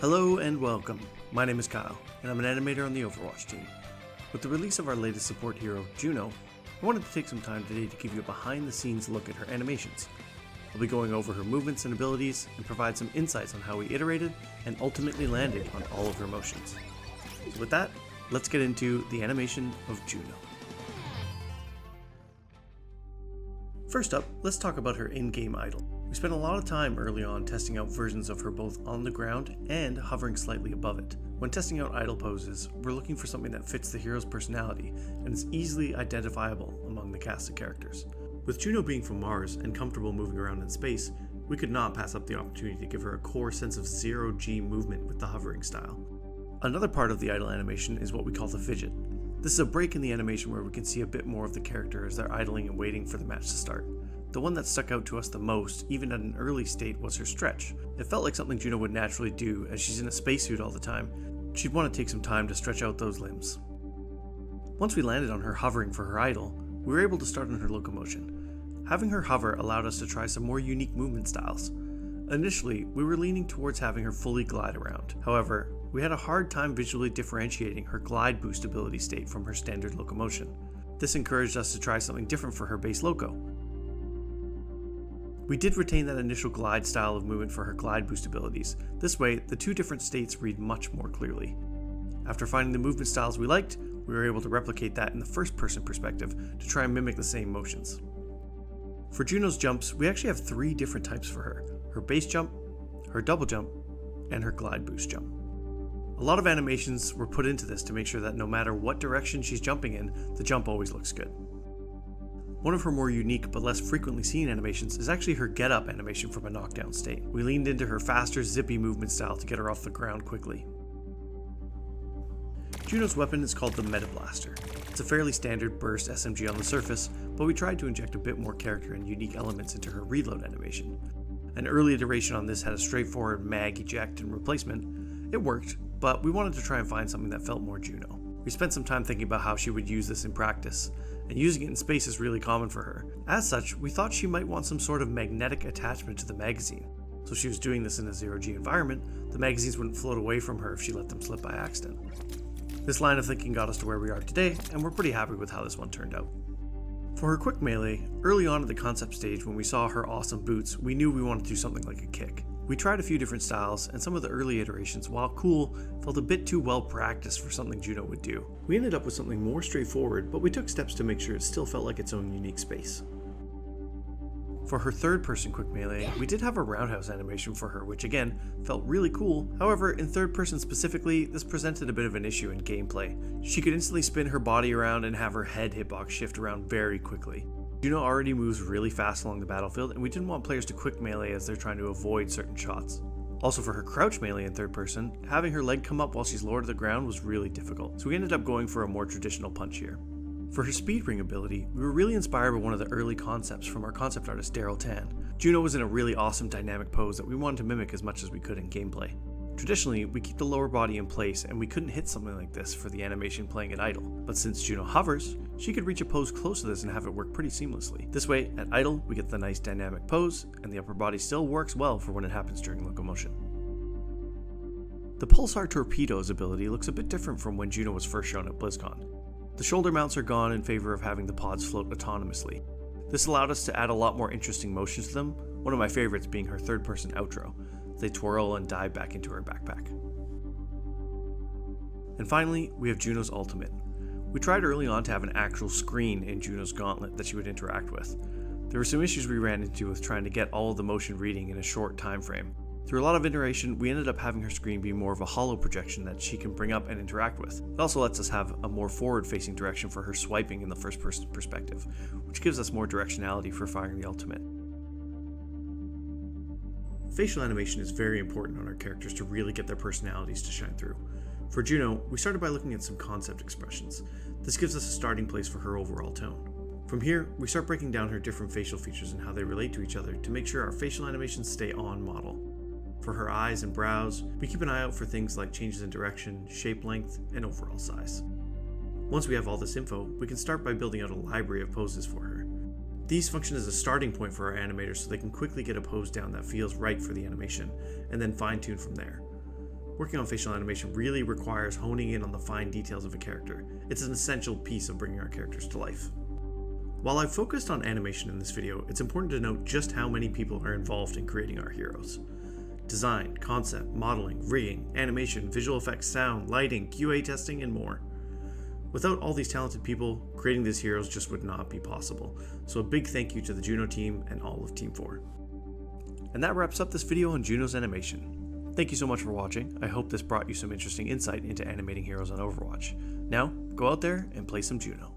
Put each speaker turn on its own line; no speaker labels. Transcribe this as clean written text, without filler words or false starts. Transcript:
Hello and welcome. My name is Kyle, and I'm an animator on the Overwatch team. With the release of our latest support hero, Juno, I wanted to take some time today to give you a behind-the-scenes look at her animations. I'll be going over her movements and abilities, and provide some insights on how we iterated and ultimately landed on all of her motions. So with that, let's get into the animation of Juno. First up, let's talk about her in-game idle. We spent a lot of time early on testing out versions of her both on the ground and hovering slightly above it. When testing out idle poses, we're looking for something that fits the hero's personality and is easily identifiable among the cast of characters. With Juno being from Mars and comfortable moving around in space, we could not pass up the opportunity to give her a core sense of zero-G movement with the hovering style. Another part of the idle animation is what we call the fidget. This is a break in the animation where we can see a bit more of the character as they're idling and waiting for the match to start. The one that stuck out to us the most, even at an early state, was her stretch. It felt like something Juno would naturally do as she's in a spacesuit all the time. She'd want to take some time to stretch out those limbs. Once we landed on her hovering for her idle, we were able to start on her locomotion. Having her hover allowed us to try some more unique movement styles. Initially, we were leaning towards having her fully glide around. However, we had a hard time visually differentiating her glide boost ability state from her standard locomotion. This encouraged us to try something different for her base loco. We did retain that initial glide style of movement for her glide boost abilities. This way, the two different states read much more clearly. After finding the movement styles we liked, we were able to replicate that in the first-person perspective to try and mimic the same motions. For Juno's jumps, we actually have three different types for her: her base jump, her double jump, and her glide boost jump. A lot of animations were put into this to make sure that no matter what direction she's jumping in, the jump always looks good. One of her more unique but less frequently seen animations is actually her get up animation from a knockdown state. We leaned into her faster, zippy movement style to get her off the ground quickly. Juno's weapon is called the Meta Blaster. It's a fairly standard burst SMG on the surface, but we tried to inject a bit more character and unique elements into her reload animation. An early iteration on this had a straightforward mag eject and replacement. It worked, but we wanted to try and find something that felt more Juno. We spent some time thinking about how she would use this in practice, and using it in space is really common for her. As such, we thought she might want some sort of magnetic attachment to the magazine. So if she was doing this in a zero-G environment, the magazines wouldn't float away from her if she let them slip by accident. This line of thinking got us to where we are today, and we're pretty happy with how this one turned out. For her quick melee, early on at the concept stage when we saw her awesome boots, we knew we wanted to do something like a kick. We tried a few different styles, and some of the early iterations, while cool, felt a bit too well practiced for something Juno would do. We ended up with something more straightforward, but we took steps to make sure it still felt like its own unique space. For her third-person quick melee, we did have a roundhouse animation for her, which again, felt really cool. However, in third person specifically, this presented a bit of an issue in gameplay. She could instantly spin her body around and have her head hitbox shift around very quickly. Juno already moves really fast along the battlefield, and we didn't want players to quick melee as they're trying to avoid certain shots. Also, for her crouch melee in third person, having her leg come up while she's lower to the ground was really difficult, so we ended up going for a more traditional punch here. For her speed ring ability, we were really inspired by one of the early concepts from our concept artist Daryl Tan. Juno was in a really awesome dynamic pose that we wanted to mimic as much as we could in gameplay. Traditionally, we keep the lower body in place, and we couldn't hit something like this for the animation playing at idle. But since Juno hovers, she could reach a pose close to this and have it work pretty seamlessly. This way, at idle, we get the nice dynamic pose, and the upper body still works well for when it happens during locomotion. The Pulsar Torpedo's ability looks a bit different from when Juno was first shown at BlizzCon. The shoulder mounts are gone in favor of having the pods float autonomously. This allowed us to add a lot more interesting motions to them, one of my favorites being her third-person outro. They twirl and dive back into her backpack. And finally, we have Juno's ultimate. We tried early on to have an actual screen in Juno's gauntlet that she would interact with. There were some issues we ran into with trying to get all of the motion reading in a short time frame. Through a lot of iteration, we ended up having her screen be more of a hollow projection that she can bring up and interact with. It also lets us have a more forward-facing direction for her swiping in the first-person perspective, which gives us more directionality for firing the ultimate. Facial animation is very important on our characters to really get their personalities to shine through. For Juno, we started by looking at some concept expressions. This gives us a starting place for her overall tone. From here, we start breaking down her different facial features and how they relate to each other to make sure our facial animations stay on model. For her eyes and brows, we keep an eye out for things like changes in direction, shape length, and overall size. Once we have all this info, we can start by building out a library of poses for her. These function as a starting point for our animators so they can quickly get a pose down that feels right for the animation, and then fine-tune from there. Working on facial animation really requires honing in on the fine details of a character. It's an essential piece of bringing our characters to life. While I've focused on animation in this video, it's important to note just how many people are involved in creating our heroes. Design, concept, modeling, rigging, animation, visual effects, sound, lighting, QA testing, and more. Without all these talented people, creating these heroes just would not be possible, so a big thank you to the Juno team and all of Team 4. And that wraps up this video on Juno's animation. Thank you so much for watching. I hope this brought you some interesting insight into animating heroes on Overwatch. Now, go out there and play some Juno.